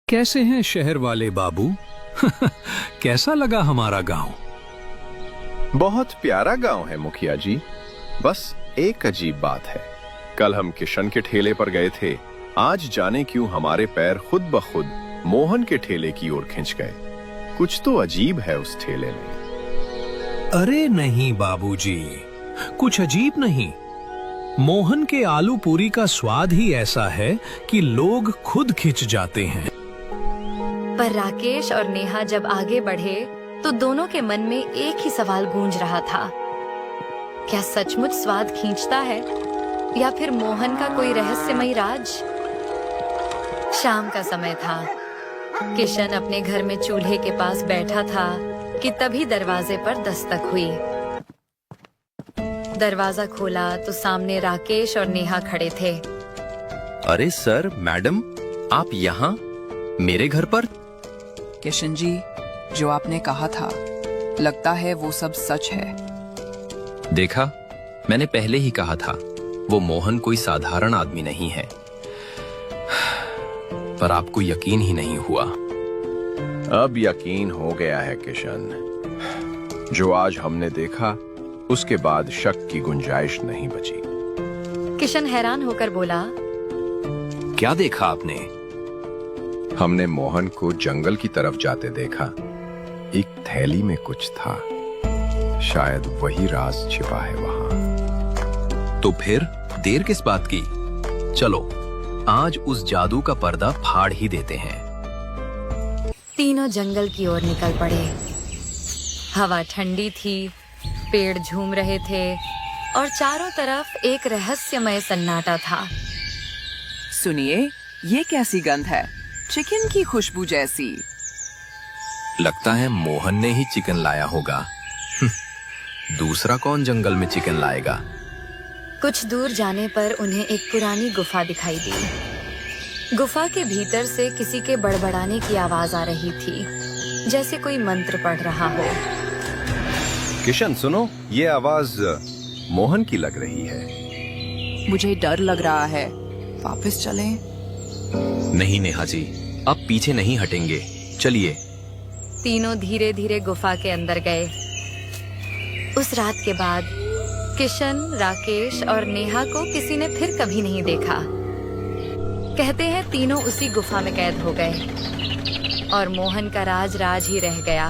कैसे हैं शहर वाले बाबू? कैसा लगा हमारा गांव? बहुत प्यारा गांव है मुखिया जी। बस एक अजीब बात है, कल हम किशन के ठेले पर गए थे, आज जाने क्यों हमारे पैर खुद ब खुद मोहन के ठेले की ओर खिंच गए। कुछ तो अजीब है उस ठेले में। अरे नहीं बाबूजी, कुछ अजीब नहीं। मोहन के आलू पूरी का स्वाद ही ऐसा है कि लोग खुद खिंच जाते हैं। पर राकेश और नेहा जब आगे बढ़े तो दोनों के मन में एक ही सवाल गूंज रहा था, क्या सचमुच स्वाद खींचता है या फिर मोहन का कोई रहस्यमयी राज? शाम का समय था। किशन अपने घर में चूल्हे के पास बैठा था कि तभी दरवाजे पर दस्तक हुई। दरवाजा खोला तो सामने राकेश और नेहा खड़े थे। अरे सर, मैडम, आप यहाँ मेरे घर पर? किशन जी, जो आपने कहा था, लगता है वो सब सच है। देखा, मैंने पहले ही कहा था, वो मोहन कोई साधारण आदमी नहीं है। पर आपको यकीन ही नहीं हुआ। अब यकीन हो गया है किशन। जो आज हमने देखा, उसके बाद शक की गुंजाइश नहीं बची। किशन हैरान होकर बोला, क्या देखा आपने? हमने मोहन को जंगल की तरफ जाते देखा। एक थैली में कुछ था, शायद वही राज छिपा है वहां। तो फिर देर किस बात की? चलो, आज उस जादू का पर्दा फाड़ ही देते हैं। तीनों जंगल की ओर निकल पड़े। हवा ठंडी थी, पेड़ झूम रहे थे और चारों तरफ एक रहस्यमय सन्नाटा था। सुनिए, ये कैसी गंध है? चिकन की खुशबू जैसी। लगता है मोहन ने ही चिकन लाया होगा। दूसरा कौन जंगल में चिकन लाएगा? कुछ दूर जाने पर उन्हें एक पुरानी गुफा दिखाई दी। गुफा के भीतर से किसी के बड़बड़ाने की आवाज आ रही थी, जैसे कोई मंत्र पढ़ रहा हो। किशन सुनो, ये आवाज मोहन की लग रही है। मुझे डर लग रहा है, वापस चलें? नहीं नेहा जी, अब पीछे नहीं हटेंगे, चलिए। तीनों धीरे धीरे गुफा के अंदर गए। उस रात के बाद किशन, राकेश और नेहा को किसी ने फिर कभी नहीं देखा। कहते हैं तीनों उसी गुफा में कैद हो गए और मोहन का राज ही रह गया।